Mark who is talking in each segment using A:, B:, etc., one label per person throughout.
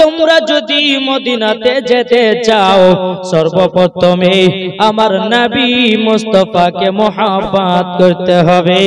A: তোমরা যদি মদিনাতে যেতে চাও সর্বপ্রথমে আমার নবী মুস্তাফাকে মুহাব্বত করতে হবে।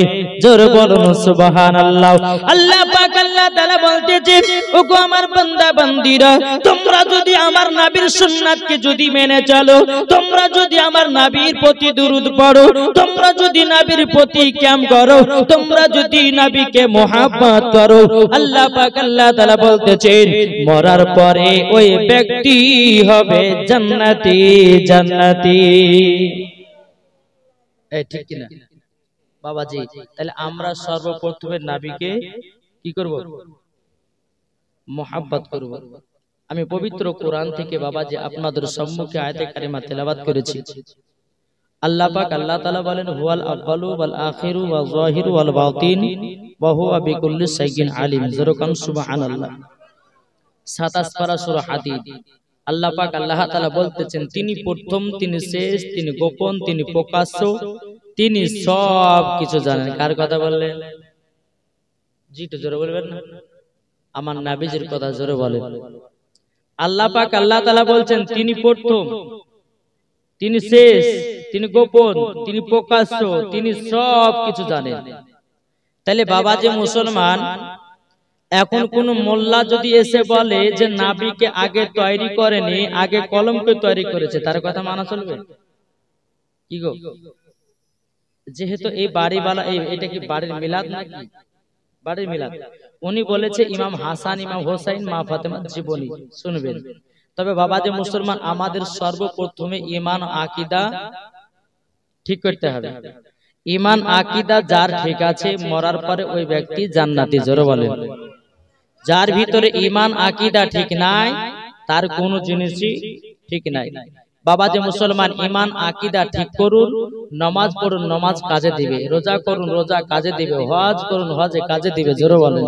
A: জোরে বলুন সুবহানাল্লাহ। আল্লাহ পাক আল্লাহ তাআলা বলতেছে, ওগো আমার বান্দা বান্দীরা, তোমরা যদি আমার নবীর সুন্নাতকে যদি মেনে চলো, তোমরা যদি আমার নবীর প্রতি দুরূদ পড়ো, তোমরা যদি নবীর প্রতি কিয়াম করো, তোমরা যদি নবীকে মুহাব্বত করো, আল্লাহ পাক আল্লাহ তাআলা বলতেছেন মরার পরে ওই ব্যক্তি হবে জান্নাতি জান্নাতি। এই ঠিক কি না বাবাজি? তাহলে আমরা সর্বপ্রথমে নবীকে কি করব? মুহাব্বত করব। আমি পবিত্র কোরআন থেকে বাবাজি আপনাদের সম্মুখে আয়াতে কারিমা তেলাওয়াত করেছি। আল্লাহ পাক আল্লাহ তাআলা বলেন, হুয়াল আউয়ালু ওয়াল আখিরু ওয়াল যাহিরু ওয়াল বাতিন ওয়া হুয়া বিকুল্লি শাইইন আলিম। যেরকম সুবহানাল্লাহ। 27 পারা সূরা হাদীদ। আল্লাহ পাক আল্লাহ তাআলা বলতেছেন, তিনি প্রথম, তিনি শেষ, তিনি গোপন, তিনি প্রকাশ্য, তিনি সব কিছু জানেন। কার কথা বললেন? জি তো জোরে বলবেন না? আমার নবীজির কথা জোরে বলেন। আল্লাহ পাক আল্লাহ তাআলা বলছেন তিনি প্রথম, তিনি শেষ, তিনি গোপন, তিনি প্রকাশ্য, তিনি সব কিছু জানেন। তাহলে বাবা যে মুসলমান, এখন কোন মোল্লা যদি এসে বলে যে নবীকে আগে তৈরি করেনি, আগে কলমকে তৈরি করেছে, তার কথা মানা চলবে কি গো? যেহেতু এই বাড়িওয়ালা, এটা কি বাড়ির মিলাদ নাকি? বাড়ির মিলাদ। উনি বলেছে ইমাম হাসান, ইমাম হোসাইন, মা ফাতেমার জীবনী শুনবেন। তবে বাবা যে মুসলমান, আমাদের সর্বপ্রথমে ঈমান আকীদা ঠিক করতে হবে। ঈমান আকীদা যার ঠিক আছে, মরার পরে ওই ব্যক্তি জান্নাতি। জোরে বলেন। যার ভিতরে ঈমান আকীদা ঠিক নাই, তার কোনো জিনিসই ঠিক নাই। বাবা যে মুসলমান, ঈমান আকীদা ঠিক করুন, নামাজ পড়ুন, নামাজ কাজে দিবে, রোজা করুন, রোজা কাজে দিবে, হজ করুন, হজে কাজে দিবে। জোরে বলেন।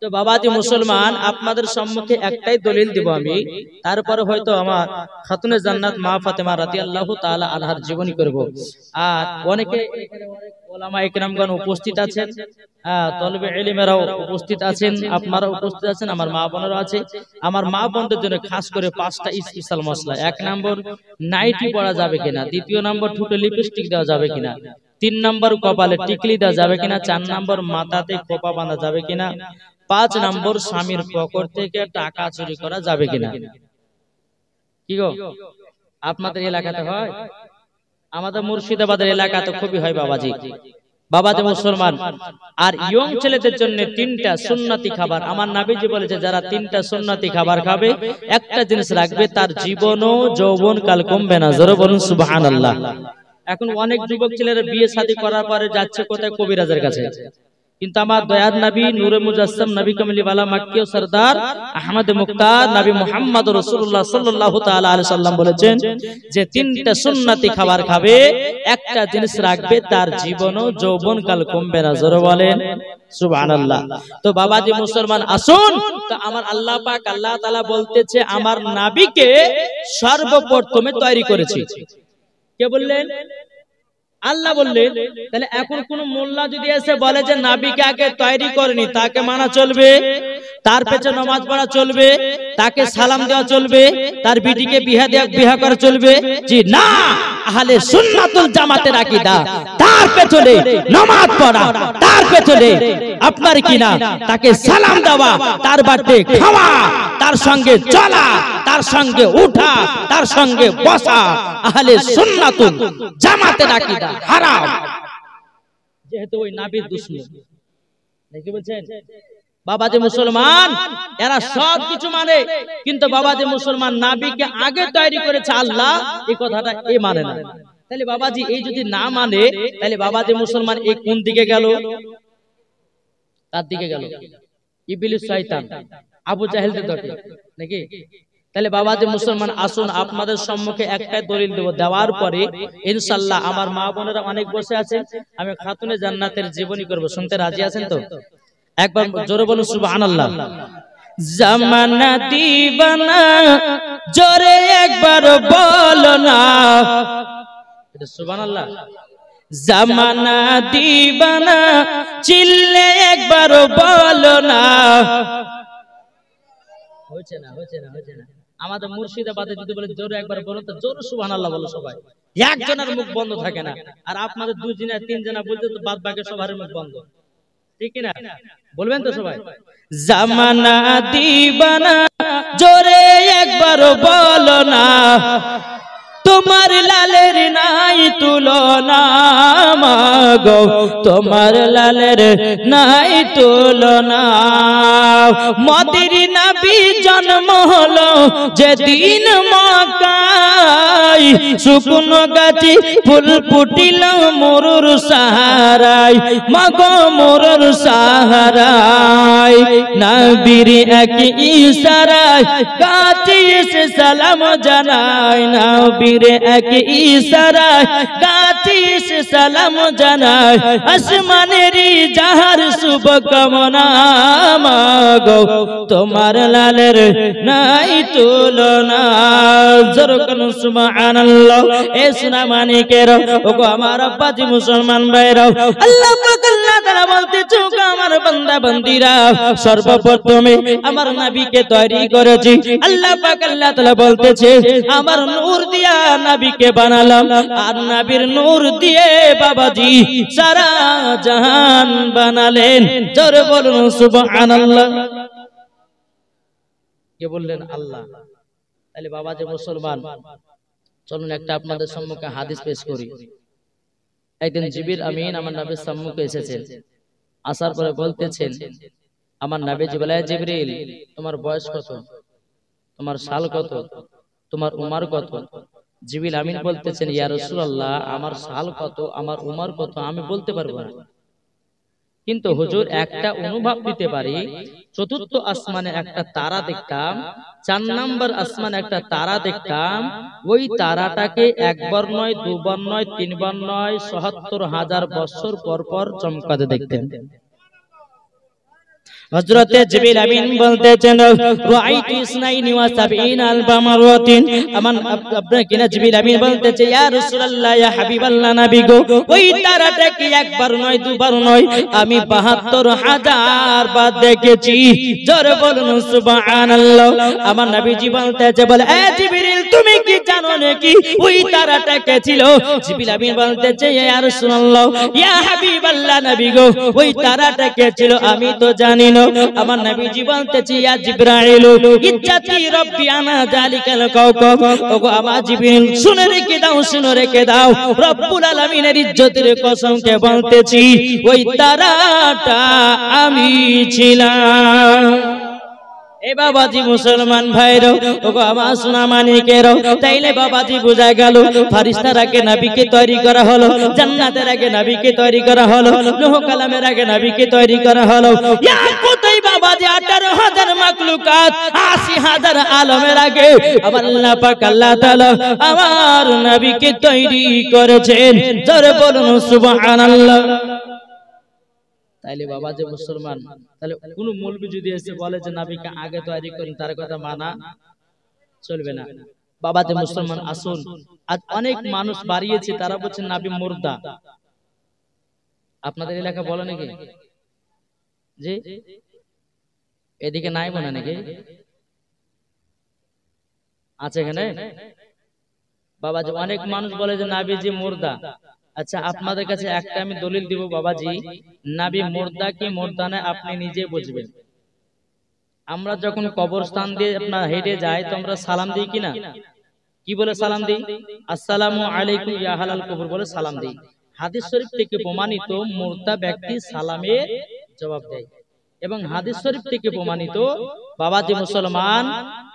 A: তো বাবা যে মুসলমান, আপনাদের সম্মুখে একটাই দলিল দিব আমি, তারপরে হয়তো আমার খাতুনে জান্নাত মা ফাতেমা রাদিয়াল্লাহু তাআলা আনহার জীবনী করব। আর অনেকে ওলামা ইকরামগণ উপস্থিত আছেন, তলবে ইলমেরাও উপস্থিত আছেন, আপনারা উপস্থিত আছেন, আমার মা বোনেরা আছে। আমার মা বোনদের জন্য খাস করে 5টা স্পেশাল মশলা। 1 নম্বর, নাইটি পরা যাবে কিনা। 2 নম্বর, ঠোঁটে লিপস্টিক দেওয়া যাবে কিনা। 3 নম্বর, কপালে টিকলি দেওয়া যাবে কিনা। 4 নম্বর, মাথাতে খোপা বাঁধা যাবে কিনা। 5 নম্বর, স্বামীর পকেট থেকে টাকা চুরি করা যাবে কিনা। কি গো, আপনাদের এলাকাতে হয়? আমাদের মুর্শিদাবাদের এলাকাতে খুবই হয় বাবাজি। বাবাজি মুসলমান, আর ইয়ং ছেলেদের জন্য 3টা সুন্নতি খাবার আমার নবীজি বলেছে, যারা 3টা সুন্নতি খাবার খাবে, একটা জিনিস রাখবে, তার জীবন ও যৌবন কাল কমবে না। জোরে বলুন সুবহানাল্লাহ। এখন অনেক যুবক ছেলেরা বিয়ে শাদী করার পরে যাচ্ছে কোথায়? কবিরাজের কাছে। কিন্তু আমার দয়ার নবী, নূরে মুজাসসাম, নবী কামলিওয়ালা, মক্কি ও সরদার, আহমদ মুক্তার, নবী মুহাম্মদ রাসূলুল্লাহ সাল্লাল্লাহু তাআলা আলাইহি সাল্লাম বলেছেন যে 3টা সুন্নতি খাবার খাবে, একটা জিনিস রাখবে, তার জীবন ও যৌবন কাল কমবে না। জোরে বলেন সুবহানাল্লাহ। তো বাবাজি মুসলমান আসুন, তো আমার আল্লাহ পাক আল্লাহ তাআলা বলতেছে আমার নবীকে সর্বপ্রথমে তৈরি করেছি। কে বললেন? আল্লাহ বললেন। তাহলে এখন কোন মোল্লা যদি এসে বলে যে নবীকে আগে তৈরি করেনি, তাকে মানা চলবে, তার পেছনে নামাজ পড়া চলবে, তাকে সালাম দেওয়া চলবে, তার বিটিকে বিয়া করা চলবে? জি না। আহলে সুন্নাতুল জামাতের আকীদা, তার পেছনে নামাজ পড়া, তার পেছনে আপনার কিনা তাকে সালাম দেওয়া, তার বাড়িতে খাওয়া, তার সঙ্গে চলা, তার সঙ্গে উঠা, তার সঙ্গে বসা, আহলে সুন্নাতুল জামাতের আকীদা হারাম। যেহেতু ওই নবীর দুশমন। দেখি বলছেন বাবাজি মুসলমান, এরা সব কিছু মানে, কিন্তু বাবাজি মুসলমান নবীকে আগে তৈরি করেছে আল্লাহ, এই কথাটা এ মানে না। তাহলে বাবাজি এই যদি না মানে, তাহলে বাবাজি মুসলমান এই কোন দিকে গেল? তার দিকে গেল। ইবলিস, শয়তান, আবু জাহেলদের দলে নাকি? তাহলে বাবাজি মুসলমান আসুন, আপনাদের সম্মুখে একটাই দলিল দেব, দেওয়ার পরে ইনশাআল্লাহ আমার মা বোনেরা অনেক বসে আছে, আমি খাতুনে জান্নাতের জীবনী করব। শুনতে রাজি আছেন তো? একবার জোরে বলুন সুবহানাল্লাহ। জামানা দিবানা, জোরে একবার বলো না সুবহানাল্লাহ। জামানা দিবানা, চিল্লে একবার বলো না, হয়েছে না হয়েছে না হয়েছে না। আমাদের মুর্শিদাবাদে যদি বলে জোরে একবার বলো তো জোরে সুবহানাল্লাহ বলো সবাই, একজনের মুখ বন্ধ থাকে না। আর আপনাদের দুজনা তিনজনা বলতে তো বাদ বাকি সবার মুখ বন্ধ, ঠিক না? বলবেন তো সবাই? জামানা দিবানা জোরে একবার বলো না, তোমার লালের নাই তুলনা মাগো, তোমার লালের নাই তুলনা। মদির নবী জন্ম হলো যেদিন মক্কায়, শুকনো গাছে ফুল ফুটিল মরুর সাহারায়, মাগো মরুর সাহারায়। নবীর এক ইশারায় গাছে এসে সালাম জানায়, নবীর এক ইশারায় গাছে এসে সালাম জানায়। আসমানের যাহার শুভ কামনা মাগো, তোমার লালের নাই তুলনা। জোরকান সুবহানাল্লাহ। এ সোনা মানিকের ওগো আমার আব্বাজি মুসলমান ভাইরা, আল্লাহ পাক আল্লাহ তাআলা বলতেছে ওগো আমার বান্দা বান্দীরা, সর্বপ্রথমে আমার নবীকে তৈরি করেছি। আল্লাহ পাক আল্লাহ তাআলা বলতেছে আমার নূর দিয়া নবীকে বানালাম, আর নবীর নূর দিয়ে বাবাজি সারা জাহান বানালেন। জোরে বলুন সুবহানাল্লাহ। কে বললেন? আল্লাহ। তাহলে বাবাজি মুসলমান, চলুন একটা আপনাদের সম্মুখে হাদিস পেশ করি। একদিন জিবরিল আমিন আমার নবীর সম্মুখে এসেছেন, আসার পরে বলতেছেন আমার নবীজি বলে, জিবরিল তোমার বয়স কত, তোমার সাল কত, তোমার উমর কত? জিবরিল আমিন বলতেছেন ইয়া রাসূলুল্লাহ আমার সাল কত, আমার উমর কত আমি বলতে পারবো না, কিন্তু হুজুর একটা অনুভব দিতে পারি। চতুর্থ আসমানে একটা তারা দেখতাম, 4 নম্বর আসমানে একটা তারা দেখতাম, ওই তারাটাকে একবার নয়, দুবার নয়, তিনবার নয়, ৭৭,০০০ বছর পর পর চমকাতে দেখতেন। হযরতে জিবরিল আমিন বলতেছেন রাআইতু ইসনাইনি ওয়া সাবঈনা আলফা মাররাতিন। আমার আপনার কিনা জিবরিল আমিন বলতেছে ইয়া রাসূলুল্লাহ ইয়া হাবিবাল্লাহ নবী গো, ওই তারাটা কি একবার নয় দুবার নয়, আমি ৭২,০০০ বার দেখেছি। জোরে বলুন সুবহানাল্লাহ। আমার নবীজি বলতেছে বলে এ জিবরিল তুমি কি জানো নাকি ওই তারাটা কে ছিল? জিবরিল আমিন বলতেছে ইয়া রাসূলুল্লাহ ইয়া হাবিবাল্লাহ নবী গো, ওই তারাটা কে ছিল আমি তো জানি না। আমার নবীজি বলতেছে ইয়া জিবরাইল ইজ্জাতি রব্বি আনা যালিকাল কাওকাব। ওগো আমার জিবরিল শুনে রেখে দাও, শুনে রেখে দাও, রব্বুল আলামিনের ইজ্জতের কসম কে বলতেছি ওই তারাটা আমি ছিলাম। এ বাবাজি মুসলমান ভাইরাও, ওগো আমার সোনা মানিকেরাও, তাইলে বাবাজি বোঝা গেল ফেরেশতার আগে নবীকে তৈরি করা হলো, জান্নাতের আগে নবীকে তৈরি করা হলো, নূহ কালামের আগে নবীকে তৈরি করা হলো। ইয়া কোথায় বাবাজি 18,000 মাখলুকাত 80,000 আলমের আগে আমার আল্লাহ পাক আল্লাহ তাআলা আমার নবীকে তৈরি করেছেন। জোরে বলুন সুবহানাল্লাহ। তাইলে বাবা যে মুসলমান, তাহলে কোন মৌলবি যদি এসে বলে যে নবীকে আগে তৈরি করেন তার কথা মানা চলবে না। বাবা যে মুসলমান আসুন, আজ অনেক মানুষ বাড়িয়েছে তারা বলছেন নবী মুর্দা। আপনাদের এলাকা বলে নাকি? জি এদিকে নাই বলে নাকি? আছে এখানে? বাবা যে অনেক মানুষ বলে যে নবীজি মুর্দা। আচ্ছা আপনাদের কাছে একটা আমি দলিল দিব বাবাজি, নবী মুর্দা কি মুর্দা না আপনি নিজে বুঝবেন। আমরা যখন কবরস্থান দিয়ে আপনার হেঁটে যাই তো আমরা সালাম দিই কিনা? কি বলে সালাম দিই? আসসালামু আলাইকুম ইয়া আহলাল কবর বলে সালাম দিই। হাদিস শরীফ থেকে প্রমাণিত মুর্দা ব্যক্তি সালামের জবাব দেয়, এবং হাদিস শরীফ থেকে প্রমাণিত বাবাজি মুসলমান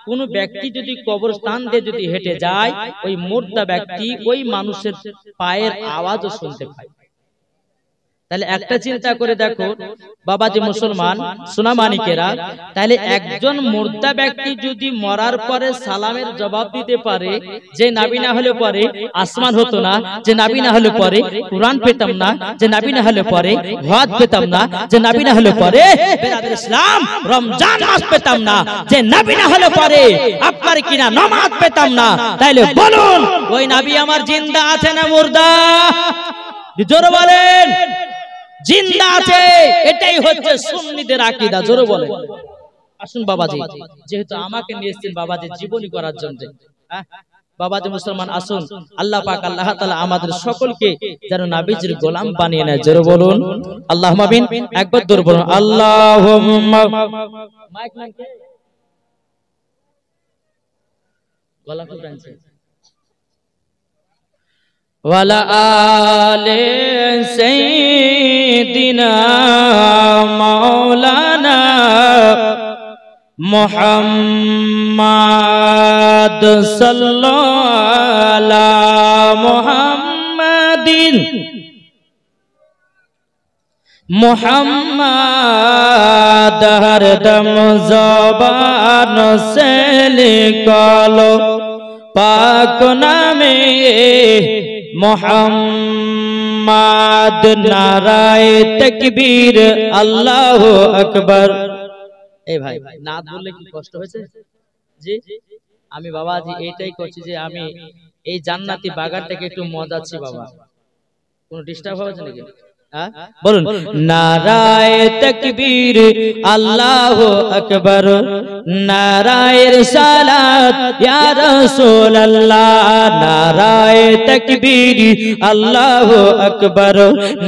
A: কোন ব্যক্তি যদি কবরস্থান দিয়ে যদি হেঁটে যায় ওই মুর্দা ব্যক্তি ওই মানুষের পায়ের আওয়াজও শুনতে পায়। তাহলে একটা চিন্তা করে দেখো বাবাজি মুসলমান সোনা মানিকেরা, তাহলে একজন মুর্দা ব্যক্তি যদি মরার পরে সালামের জবাব দিতে পারে, যে নবী না হলে পরে আসমান হতো না, যে নবী না হলে পরে কুরআন পেতাম না, যে নবী না হলে পরে হজ পেতাম না, যে নবী না হলে পরে বেরাদর ইসলাম রমজান মাস পেতাম না, যে নবী না হলে পরে আপনার কিনা নামাজ পেতাম না, তাইলে বলুন ওই নবী আমার জিন্দা আছে না মুর্দা? জোরে বলেন। জিন্দা আছে, এটাই হচ্ছে সুন্নিদের আকীদা। জোরে বলেন। আসুন বাবাজি, যেহেতু আমাকে নিয়ে এসেছেন বাবাজি জীবনী করার জন্য, বাবাজি মুসলমান আসুন, আল্লাহ পাক আল্লাহ তাআলা আমাদের সকলকে যেন নবীজির গোলাম বানিয়ে নেয়। জোরে বলুন আল্লাহুম্মা আমিন। একবার জোরে বলুন আল্লাহুম্মা। মাইক ম্যান কে গলা খুব টানছে। ওয়ালা আলে সাইয়্যিদিনা মাওলানা মুহাম্মাদ সাল্লাল্লাহু আলা মুহাম্মাদিন মুহাম্মাদ হর দম জবান সে লিখলো পাক নামে মুহাম্মাদ। নারায়ে তাকবীর আল্লাহু আকবার। এই ভাই নাত বললে কি কষ্ট হয়েছে? জি আমি বাবাজি এইটাই করছি যে আমি এই জান্নাতি বাগানটাকে একটু মজাচ্ছি বাবা, কোনো ডিস্টার্ব হচ্ছে নাকি? বলুন নারায়ে তাকবীর আল্লাহু আকবার, নারায়ে রিসালাত ইয়া রাসূলুল্লাহ, নারায়ে তাকবীর আল্লাহু আকবার,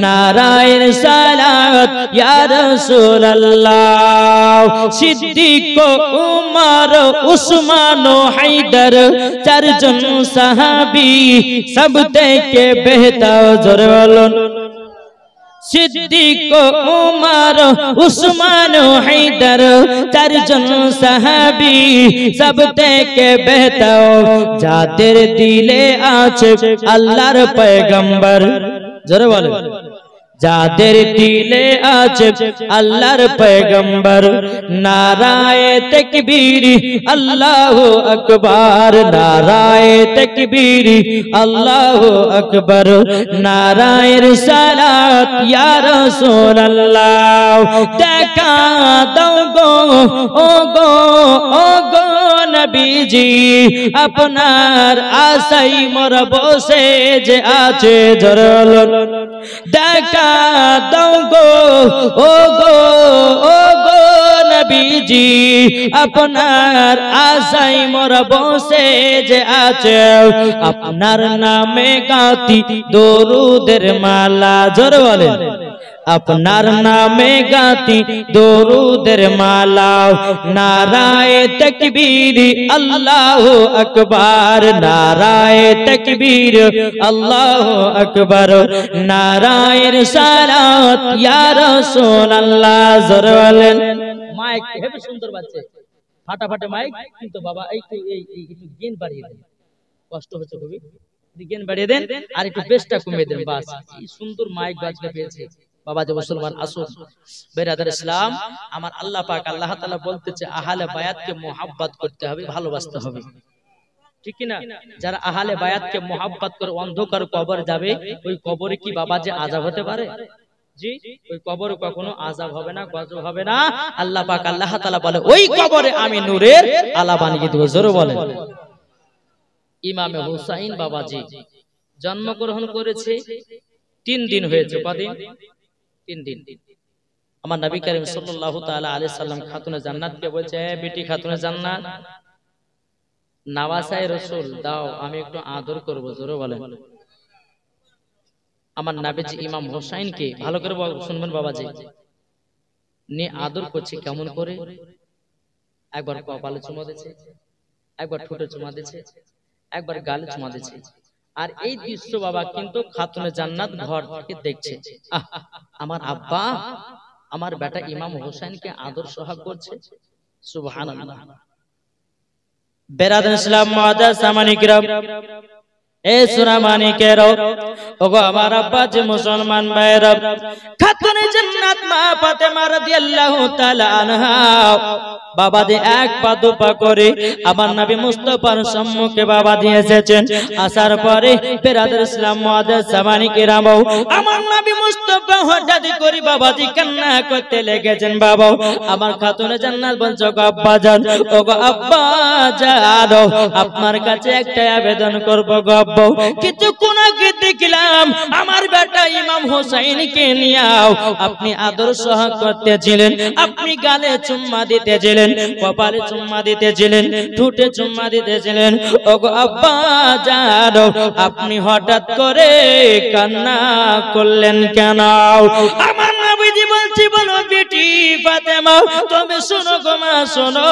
A: নারায়ে রিসালাত ইয়া রাসূলুল্লাহ। সিদ্দিক উমর উসমান হায়দার চারজন সাহাবী সব থেকে বেহতর। জোরে বলুন সিদ্দিক উমর উসমান হায়দার চারজন সাহাবী সব থেকে বেহতর, যাদের দিলে আছে আল্লাহর পয়গম্বর। জোরে বলেন যাদের দিলে আছে আল্লাহর পয়গম্বর। নারায়ে তাকবীর আল্লাহু আকবার, নারায়ে তাকবীর আল্লাহু আকবার, নারায়ে রিসালাত ইয়া রাসূলুল্লাহ। দেখা দাও গো ও গো ও গো নবীজি, আপনার আশাই মোর বসে যে আছে। জোরে বলুন দেখা দাও গো ও গো ও গো নবীজি, আপনার আশাই মোর বসে যে আছে। আপনার নামে গাতি দরুদের মালা। জোরে বলেন আপনার নামে গাতি দরুদের মালা। নারায়ে তাকবীর আল্লাহু আকবার, নারায়ে তাকবীর আল্লাহু আকবার, নারায়ে রিসালাত ইয়া রাসূলুল্লাহ। জোরে বলেন মাইক হেবি সুন্দর বাজছে, ফাটাফাটি মাইক, কিন্তু বাবা একটু একটু গেন বাড়িয়ে দেন, কষ্ট হচ্ছে খুবই, গেন বাড়িয়ে দেন আর একটু বেসটা কমিয়ে দেন। বাস কি সুন্দর মাইক বাজলে পেয়েছে বাবাজি মুসলমান। আসুন বেরাদার ইসলাম, আমার আল্লাহ পাক আল্লাহ তাআলা বলতেছে আহলে বায়াতকে মুহাব্বত করতে হবে, ভালোবাসতে হবে, ঠিক কি না? যারা আহলে বায়াতকে মুহাব্বত করে অন্ধকার কবর যাবে, ওই কবরে কি বাবাজি আযাব হতে পারে? জি ওই কবরে কখনো আযাব হবে না, গজব হবে না। আল্লাহ পাক আল্লাহ তাআলা বলে ওই কবরে আমি নূরের আলা বানিয়ে দেব। জোরে বলেন ইমামে হুসাইন বাবাজি জন্মগ্রহণ করেছে 3 দিন হয়েছে। কদিন? 3 দিন। আমার নবী করিম সাল্লাল্লাহু তাআলা আলাইহি সাল্লাম খাতুনে জান্নাতকে বলছে, এ বেটি খাতুনে জান্নাত, নওয়াসায়ে রাসূল দাও আমি একটু আদর করব। জোরে বলেন আমার নবীজি ইমাম হোসাইনকে ভালো করে শুনবেন বাবাজি, নে আদর করছে কেমন করে? একবার কপালে চুমা দিয়েছে, একবার ঠোঁটে চুমা দিয়েছে, একবার গালে চুমা দিয়েছে। আর এই দৃশ্য বাবা কিন্তু খাতুনে জান্নাত ঘর থেকে দেখছে। আমার আব্বা আমার বেটা ইমাম হোসেনকে আদর সোহাগ করছে। সুবহানাল্লাহ। বেরাদার ইসলাম মুআদ্দাস সামানি কিরাম, এ সুনামানিকেরো, ওগো আমার আব্বা যে মুসলমান ভাইরা, খাতুনে জান্নাত মা ফাতেমা রাদিয়াল্লাহু তাআলা আনহা বাবাজি এক পা দুপা করে আমার নবী মুস্তাফার সম্মুখে বাবাজি এসেছেন। আসার পরে বেরাদার ইসলাম মুআদ্দাস সামানি কিরাম, আমার নবী মুস্তাফা হঠাৎ করে বাবাজি কান্না করতে লেগেছেন। বাবা আমার খাতুনে জান্নাত বলছো গো আব্বা জান, ওগো আব্বা জান আপনার কাছে একটা আবেদন করব গো আব্বা কিছুক্ষণ আগে দেখলাম আমার বেটা ইমাম হোসেনকে নিয়াও আপনি আদর সহ করতেছিলেন, আপনি গালে চুম্মা দিতেছিলেন, কপালে চুম্মা দিতেছিলেন, ঠোঁটে চুম্মা দিতেছিলেন। ওগো আব্বা জানো আপনি হঠাৎ করে কান্না করলেন কেন? আমার নবীজি বলছি বলো বেটি ফাতেমা তুমি শোনো গো মা শোনো,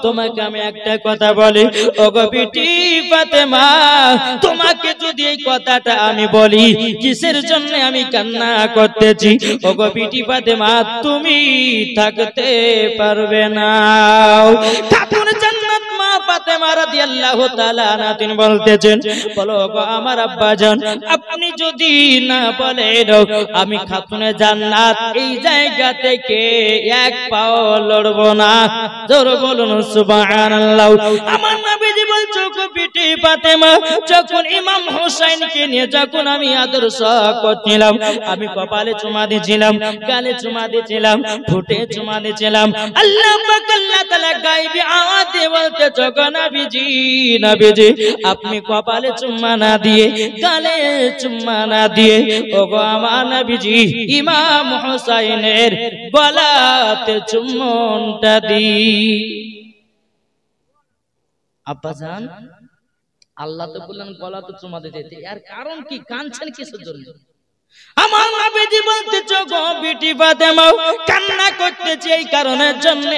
A: তোমাকে আমি একটা কথা বলি। ওগো বেটি ফাতেমা তোমাকে যদি এই কথাটা আমি বলি কিসের জন্য আমি কান্না করতেছি, ওগো বেটি ফাতেমা তুমি থাকতে পারবে না। খাতুন জান্নাত মা ফাতেমা রাদিয়াল্লাহু তাআলা আনহা তিনি বলতেছেন বলো গো আমার আব্বাজান আপনি যদি না বলেন আমি খাতুনে জান্নাত এই জায়গা থেকে এক পাও লড়ব না। জোরে বলুন সুবহানাল্লাহ। আমার নবীজি বলছো গো বেটি ফাতেমা যখন ইমাম হোসেনকে নিয়ে যখন আমি আদর্শ করছিলাম, আমি কপালে চুমা দিয়েছিলাম, গালে চুমা দিয়েছিলাম, ঠোঁটে চুমা দিয়েছিলাম, আল্লাহ পাক আল্লাহ তাআলা গায়বী আওয়াজে বলতে যখন নবীজি নবীজি আপনি কপালে চুম্মা না দিয়ে গালে চুম্মা না দিয়ে ওগো আমার নবীজি ইমাম হোসেনের গলাতে চুম্বনটা দি। আব্বাজান আল্লাহ তো বললেন গলাতে চুম্মা দিতে, এর কারণ কি? কাঁদছেন কিসের জন্য? আমার নবীজি বলতেছে গো বেটি ফাতেমা কান্না করতেছে এই কারণের জন্য।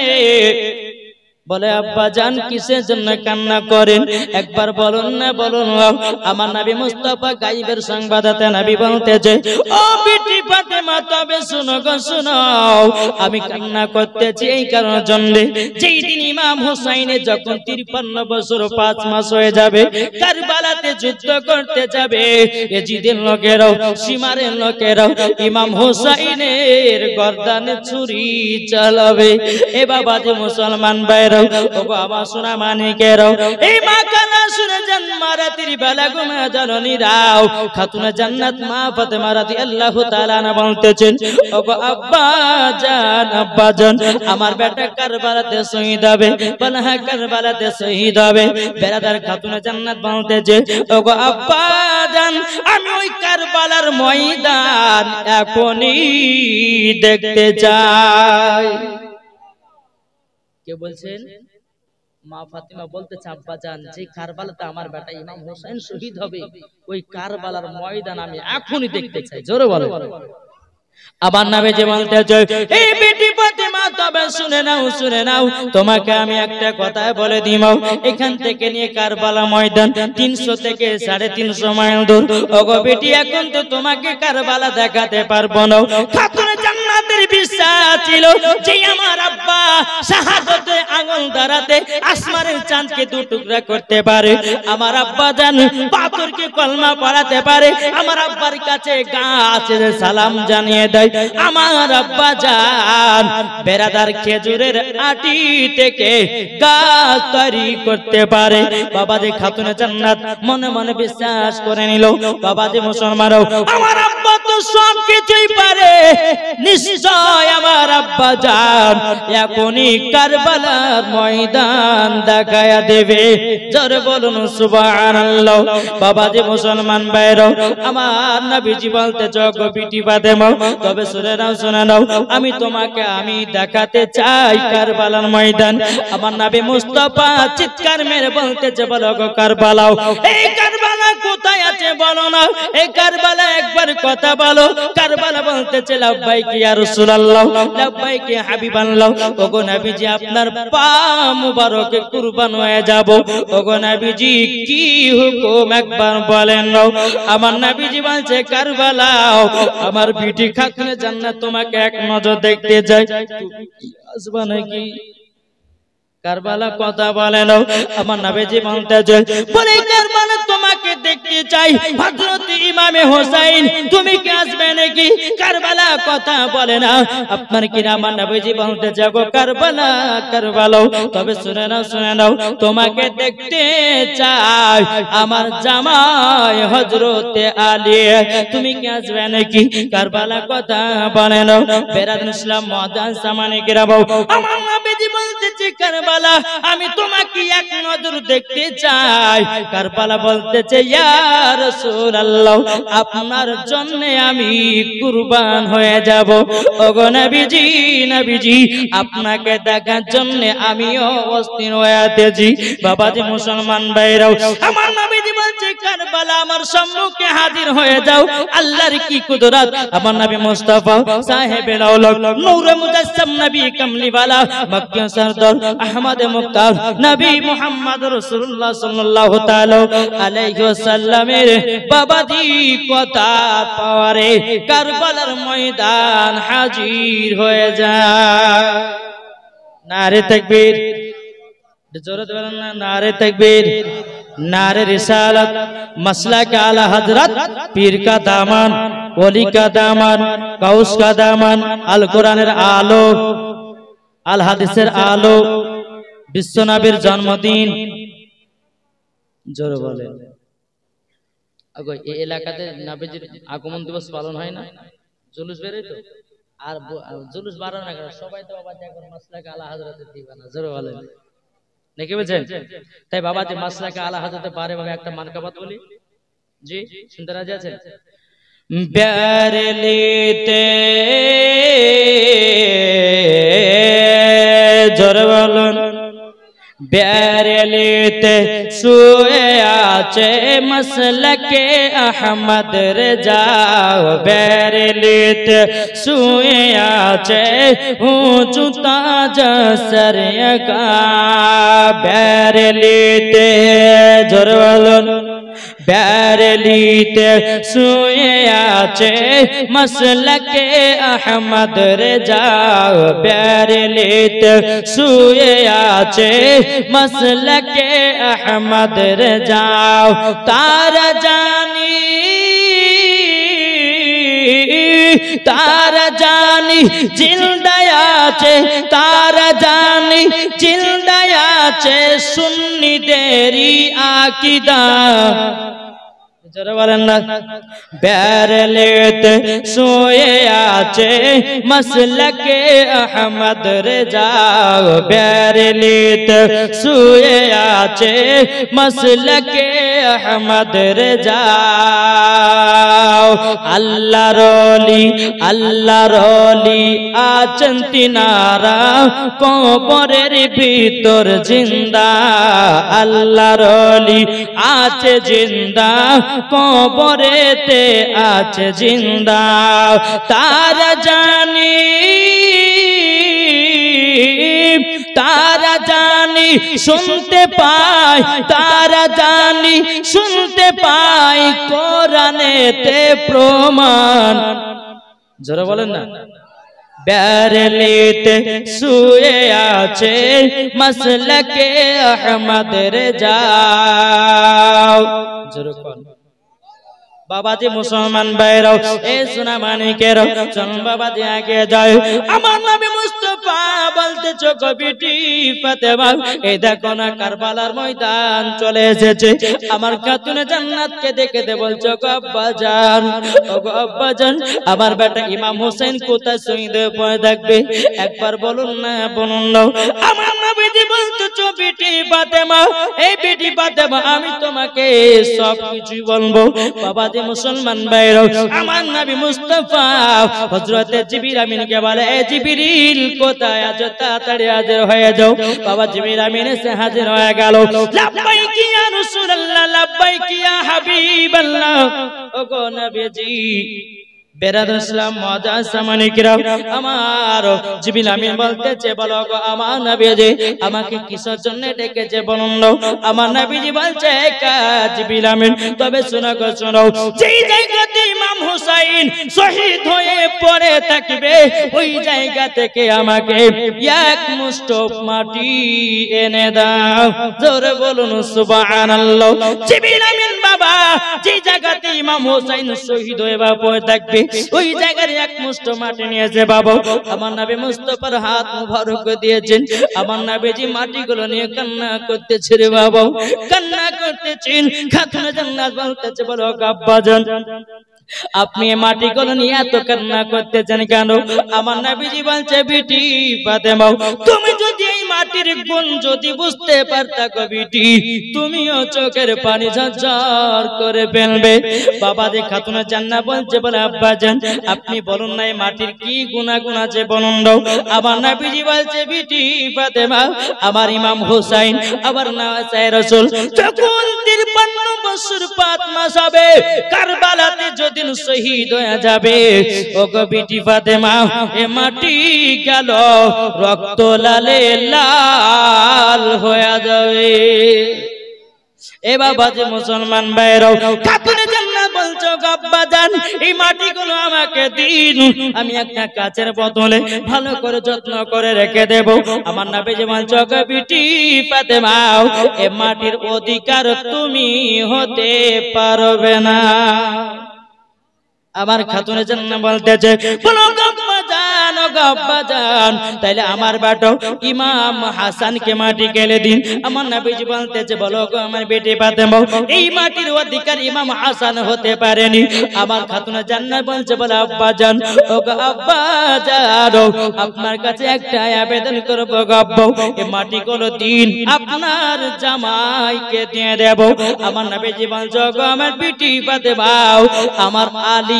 A: বলে আব্বা জান কিসের জন্য কান্না করেন একবার বলুন না বলুন। আমার নবী মুস্তাফা গায়বের সংবাদদাতা নবী বলতেছে ও বেটি ফাতেমা তবে শুনো গো শুনো, আমি কান্না করতেছি এই কারণের জন্য যেই দিন ইমাম হোসেনের যখন 53 বছর 5 মাস হয়ে যাবে কারবালাতে যুদ্ধ করতে যাবে, এজিদের লোকেরাও সীমারের লোকেরাও ইমাম হোসেনের গর্দানে ছুরি চালাবে। এ বাবা যে মুসলমান ভাইরা আমার সোনা মানিকেরাও এই মা কানা শুনে যান মারাতির বেলা ঘুমে জননী রাও খাতুনে জান্নাত মা ফাতেমা রাদিয়াল্লাহু তাআলা আনহা বলতেছেন ওগো আব্বা জান আমার বেটা কারবালাতে শহীদ হবে, বলে হ্যাঁ কারবালাতে শহীদ হবে। বেরাদার খাতুনে জান্নাত বলতেছে ওগো আব্বা জান আমি ওই কারবালার ময়দান এখনই দেখতে চাই। কে বলছেন? মা ফাতিমা বলতেছে আব্বা জান যে কারবালাতে আমার বেটা ইমাম হোসেন শহীদ হবে ওই কারবালার ময়দান আমি এখনই দেখতে চাই। জোরে বলো। আবার নবীজি বলতেছে এই বেটি ফাতিমা তবে শুনে নাও তোমাকে আমি একটা কথা বলে দিই এখান থেকে নিয়ে কারবালা ময়দান 300 থেকে 350 মাইল দূর। ওগো বেটি এখন তো তোমাকে কারবালা দেখাতে পারবো না। খাতুনে জান্নাতের বিশ্বাস ছিল যে আমার আব্বা শাহাদাতে আঙ্গুল ধরাতে আসমানের চাঁদকে দু টুকরা করতে পারে, আমার আব্বা জান পাথরকে কলমা পড়াতে পারে, আমার আব্বার কাছে গাছে সালাম জানিয়ে দেয়, আমার আব্বা জান বেরাদার খেজুরের আটি থেকে গাছ তৈরি করতে পারে। বাবাজি খাতুনে জান্নাত মনে মনে বিশ্বাস করে নিল বাবাজি মুসলমানও আমার আব্বা তো সব কিছুই পারে, নিশ্চয় আমার আব্বা জান এখনই কারবালার ময়দান দেখায়া দেবে। জোরে বলুন সুবহানাল্লাহ। বাবাজি মুসলমান ভাইরা আমার নবীজি বলতে জগো বিটি ফাতেমা তবে শুনে নাও আমি তোমাকে আমি দেখাতে চাই কারবালার ময়দান। আমার নবী মুস্তাফা চিৎকার মেরে বলতেছে বলো গো কারবালা, এই কারবালা কোথায় আছে বলো না, এই কারবালা একবার কথা বলো। কারবালা বলতেছে লাব্বাইকি ইয়া রাসূলুল্লাহ, লাব্বাইকি হাবিবাল্লাহ। ওগো নবীজি আপনার পা মুবারকে কুরবান হয়ে যাব। ওগো নবীজি কি হুকুম একবার বলেন। আমার নবীজি বলছে কারবালা আমার বিটি খাতুনে জান্নাত তোমাকে এক নজর দেখতে যায়, আসবা নাকি? কারবালা কথা বলে না। আমার নবীজি বলতেছে বলে কারবালা তোমাকে দেখতে চাই, হযরত ইমামে হোসেন তুমি কি আসবে নাকি? কারবালা কথা বলে না। আপনার কি না? আমার নবীজি বলতেছে গো কারবালা তবে শুনে নাও তোমাকে দেখতে চাই আমার জামাই হযরত আলী, তুমি কি আসবে নাকি? কারবালা কথা বলে না। বেরাদুল ইসলাম মুআজ্জাজ সামানে কিরাম আমার নবীজি বলতেছে কারবালা কারবালা আমি তোমাকে এক নজর দেখতে চাই। কারবালা বলতেছে ইয়া রাসূলুল্লাহ আপনার জন্য আমি কুরবান হয়ে যাব। ওগো নবীজি নবীজি আপনাকে দেখার জন্য আমিও অস্থির হয়ে আছি। বাবাজি মুসলমান ভাইরাও আমার নবীজি বলছে কারবালা আমার সম্মুখে হাজির হয়ে যাও। আল্লাহর কি কুদরত। আমার নবী মুস্তাফা সাহেবে আওলাদ নূরে মুজাসসাম নবী কামলিওয়ালা মক্কি সরদার আহমদ মুক্তার নবী মুহাম্মদ রাসূলুল্লাহ সাল্লাল্লাহু তাআলা আলাইহি ওয়াসাল্লামের বাবাজি কথা পাওয়ারে কারবালার ময়দান হাজির হয়ে যায়। নারে তাকবীর, জোরে বলেন না নারে তাকবীর, नारे रिसालत, मसलक आला हजरत, पीर का दामन, वली का दामन, कौस का दामन, अल कुरानेर आलो, अल हादिसेर आलो, विश्व नबीर जन्मदिन। जोरे बोलें अगो ये এলাকাতে নবীজির আগমন দিবস পালন হয় না, জুলুস বের হয় তো, আর জুলুস বাড়ানো না কেন, সবাই তো বাবা যখন মাসলাক আলা হযরতের দিবানা। জোরে বলেন নাকি বুঝছেন? তাই বাবাজি মাসলাকে আলা হযরতে পারে ভাবে একটা মানকাবাত বলি। জি শুনতে রাজি আছেন? বেরেলিতে জোরে বলুন, বেরেলিতে শুয়ে আছে মাসলাকে আহমদ রেজা। বেরেলিতে শুয়ে আছে উঁচু তাজ সরকা। বেরেলিতে জোরে বলুন, বেরেলিতে শুয়ে আছে মাসলাকে আহমদ রেজা। বেরেলিতে শুয়ে আছে মাসলাকে আহমদ রেজা। তারা জানি তারা জানি জিন্দায় আছে, তারা জানি জিন্দায় আছে সুন্নিদেরই আকীদা। জোরে বলেন না। বেরেলিতে শুয়ে আছে মাসলাকে আহমদ রেজা। বেরেলিতে শুয়ে আছে মাসলাকে আহমদ রেজা। আল্লাহর ওলি আল্লাহর ওলি আছেন তিনারা কবরের ভিতর জিন্দা। আল্লাহর ওলি আছে জিন্দা কবরেতে আছে জিন্দা। তারা জানি তারা জানি শুনতে পাই, তারা জানি শুনতে পাই কোরআনেতে প্রমাণ। জোরে বলেন না। বেরেলিতে শুয়ে আছে মাসলাকে আহমদ রেজা। জোরে কোন বাবাজি মুসলমান ভাইরাও এ সোনা মানিকেরাও চল বাবাজি আগে যায়। আমার নবী মুস্তাফা বলতেছো কবিটি ফাতেমা এই দেখো না কারবালার ময়দান চলে এসেছে। আমার খাতুনে জান্নাতকে দেখে দে বলছো গো আব্বাজান, ও গো আব্বাজান আমার বেটা ইমাম হোসেন কোথায় শহীদ হয়ে থাকবে একবার বলুন না, বলুন না। আমার নবীজি বলতেছো বিটি ফাতেমা, এই বিটি ফাতেমা আমি তোমাকে সব কিছু বলবো। বাবা মুসলমান ভাইরাও আমার নবী মুস্তাফা হযরতে জিবরিল আমিনকে বলে এ জিবরিল কোথায় আছো, তাড়াতাড়ি হাজির হয়ে যাও। বাবা জিবরিল আমিন এসে হাজির হয়ে গেল। লাব্বাইক ইয়া রাসূলুল্লাহ, লাব্বাইক ইয়া হাবিবাল্লাহ। ওগো নবীজি বেরাদর ইসলাম মুআজ্জাজ সামানিকরাম আমার জিবরিল আমিন বলতেছে বলো গো আমার নবীজি আমাকে কিসের জন্য ডেকেছে বলুন না। আমার নবীজি বলছে জিবরিল আমিন তবে শোনো গো শোনো, যেই জায়গাতে ইমাম হুসাইন শহীদ হয়ে পড়ে থাকবে ওই জায়গা থেকে আমাকে এক মুষ্ঠ মাটি এনে দাও। জোরে বলুন সুবহানাল্লাহ। জিবরিল আমিন বাবা যেই জায়গাতে ইমাম হুসাইন শহীদ হয়ে পড়ে থাকবে ওই জায়গার এক মুষ্ঠ মাটি নিয়েছে বাবা। আমার নবী মুস্তাফার হাত মুবারক দিয়েছেন। আমার নবীজি মাটিগুলো নিয়ে কান্না করতেছে রে বাবা, কান্না করতেছেন। খাতুনে জান্নাত বলতেছে বলো আব্বাজান আপনি মাটিগুলো নিয়ে এত কান্না করতেছেন কেন? আমার নবীজি বলছে বিটি ফাতেমা তুমি যদি এই মাটির গুণ যদি বুঝতে পারতা গো বিটি তুমিও চোখের পানি ঝরঝর করে ফেলবে। বাবা যে খাতুনে জান্নাত বলছে বলে আব্বাজান আপনি বলুন না এই মাটির কি গুণাগুণ আছে বলুন দাও। আমার নবীজি বলছে বিটি ফাতেমা আমার ইমাম হুসাইন আবার নাসায়ে রাসূল যখন 53 বছর 5 মাস হবে কারবালাতে যেদিন শহীদ হয়ে যাবে ও গো বিটি ফাতেমা এ মাটি গেল রক্ত লালে লাল হয়ে যাবে। এ বাবা যে মুসলমান ভাইরাও খাতুনে জান্নাত বলছো আব্বাজান এই মাটিগুলো আমাকে দিন আমি একটা কাচের বোতলে ভালো করে যত্ন করে রেখে দেব। আমার নবীজি বলছো গো বিটি ফাতেমা এ মাটির অধিকার তুমি হতে পারবে না। আমার খাতুনে জান্নাত বলতেছে বলো আব্বাজান ও আব্বাজান তাইলে আমার বাটো ইমাম হাসানকে মাটি গেলে দিন। আমার নবীজি বলতেছে বলো গো আমার বেটি ফাতেমা এই মাটির অধিকার ইমাম হাসান হতে পারেনি। আমার খাতুনে জান্নাত বলছে বলে আব্বাজান ও আব্বাজান আপনার কাছে একটা আবেদন করব গো আব্বা এই মাটিগুলো দিন আপনার জামাইকে দিয়ে দেব। আমার নবীজি বলছে গো আমার বেটি ফাতেমা আমার আলী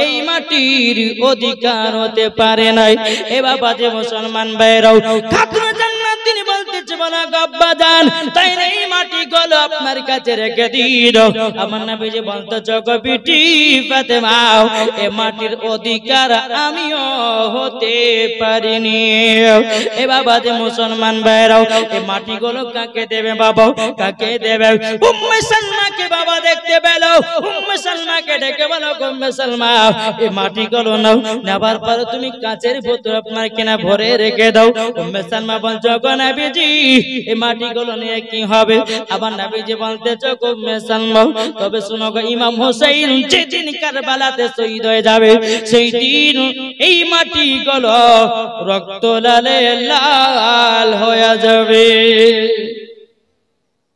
A: এই মাটির অধিকার হতে পারে নাই। এ বাবা যে মুসলমান ভাইরাও খাতুনে জান্নাত তিনি বলতেছে বলা আব্বাজান তাই এই মাটি গুলো আপনার কাছে রেখে দিন। আমার নবীজি বলতেছে গো বিটি ফাতেমা এ মাটির অধিকার আমিও হতে পারিনি। এ বাবা যে মুসলমান ভাইরাও এই মাটি গুলো কাকে দেবে বাবা কাকে দেবে? উম্মে সালমাকে বাবা দেখতে পেল উম্মে সালমাকে ডেকে বলো উম্মে সালমা এই মাটিগুলো নাও নেবার পর তুমি কাচের বোতল আপনার কিনা ভরে রেখে দাও। উম্মে সালমা বলছো গো নবীজি এই মাটিগুলো নিয়ে কি হবে? আবার নবীজি বলতেছো গো উম্মে সালমা তবে শুনো গো ইমাম হোসেন যেদিন কারবালাতে শহীদ হয়ে যাবে সেই দিন এই মাটিগুলো রক্ত লালে লাল হয়ে যাবে।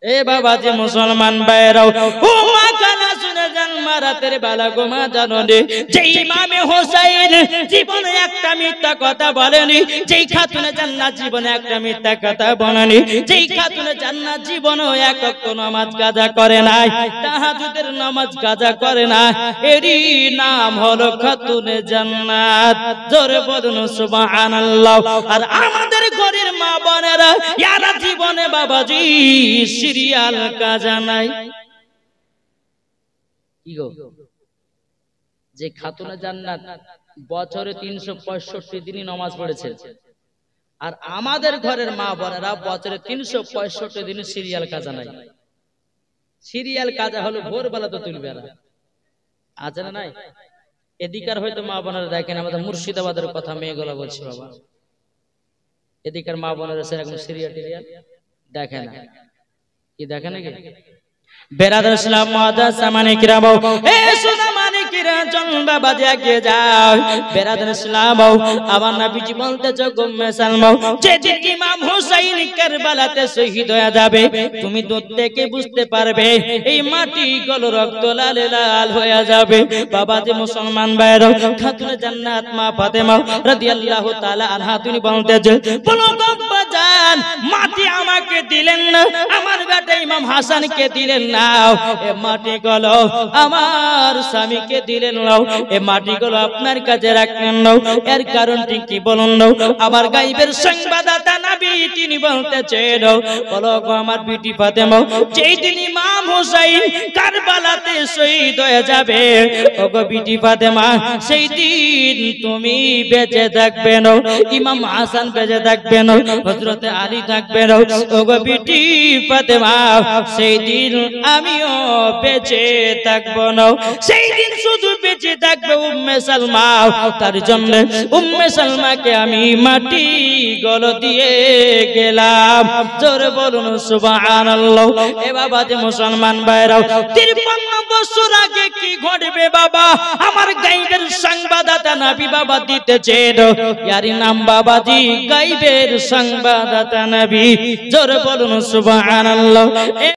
A: এ বাবা যে মুসলমান ভাইরাও ও মা কানা শুনে যান মারাতের বেলা গো মা জানো রে যে ইমামে হোসেন জীবনে একটা মিথ্যা কথা বলেনি, যেই খাতুনে জান্নাত জীবনে একটা মিথ্যা কথা বলেনি, যেই খাতুনে জান্নাত জীবনে এক ওয়াক্ত নামাজ কাজা করে নাই, তাহাজ্জুদের নামাজ কাজা করে না, এরই নাম হলো খাতুনে জান্নাত। জোরে বলুন সুবহানাল্লাহ। আর আমাদের ঘরের মা বোনেরা ইয়ারা জীবনে বাবাজি সিরিয়াল কাজা নাই। কি গো যে খাতুনে জান্নাত বছরে 365 দিনই নামাজ পড়েছে আর আমাদের ঘরের মা বোনেরা বছরে 365 দিন সিরিয়াল কাজা নাই। সিরিয়াল কাজা হলো ভোরবেলা তো তুলবে আছে না নাই? এদিকার হয়তো মা বোনেরা দেখেন আমাদের মুর্শিদাবাদের কথা মেয়েগুলো বলছি বাবা এদিকার মা বোনেরা সেরকম সিরিয়াল টিরিয়াল দেখে না। কি দেখে নাকি? বেরাদার ইসলাম মুআদ্দাস সামানে কিরাম এ সোনা মানে কিরা জন বাবা জাগে যাও বেরাদার ইসলাম আমার নবীজি বলতেছে গো উম্মে সালমা যেদিন ইমাম হুসাইন কারবালাতে শহীদ হয়ে যাবে তুমি দূর থেকে বুঝতে পারবে এই মাটি গুলো রক্ত লাল লাল হয়ে যাবে। বাবা যে মুসলমান ভাইরা খাতুনে জান্নাত মা ফাতেমা রাদিয়াল্লাহু তাআলা আনহা তিনি বলতেছে বলো গো বাজান মাটি আমাকে দিলেন না আমার বেটা ইমাম হাসানকে দিলেন না এ মাটি গুলো আমার স্বামীকে দিলেন না এ মাটি গুলো আপনার কাছে রাখলেন না এর কারণটি কি বলুন না? আমার গায়বের সংবাদদাতা নবী তিনি বলতেছেন বলো গো আমার বিটি ফাতেমা যেই দিন ইমাম হুসাইন কারবালাতে শহীদ হয়ে যাবে ও গো বিটি ফাতেমা সেই দিন তুমি বেঁচে থাকবে না, ইমাম হাসান বেঁচে থাকবে না, হযরতে আলী থাকবে না ও গো বিটি ফাতেমা সেই দিন আমিও বেঁচে থাকবো না। সেই দিন শুধু বেঁচে থাকবে উম্মে সালমা। তার জন্য উম্মে সালমাকে আমি মাটি গলো দিয়ে গেলাম। জোরে বলুন সুবহানাল্লাহ। এ বাবা যে মুসলমান ভাইরা 53 বছর আগে কি ঘটবে বাবা আমার গায়বের সংবাদদাতা নবী বাবা দিতেছেন ইয়ারি নাম বাবাজি গায়বের সংবাদদাতা নবী। জোরে বলুন সুবহানাল্লাহ।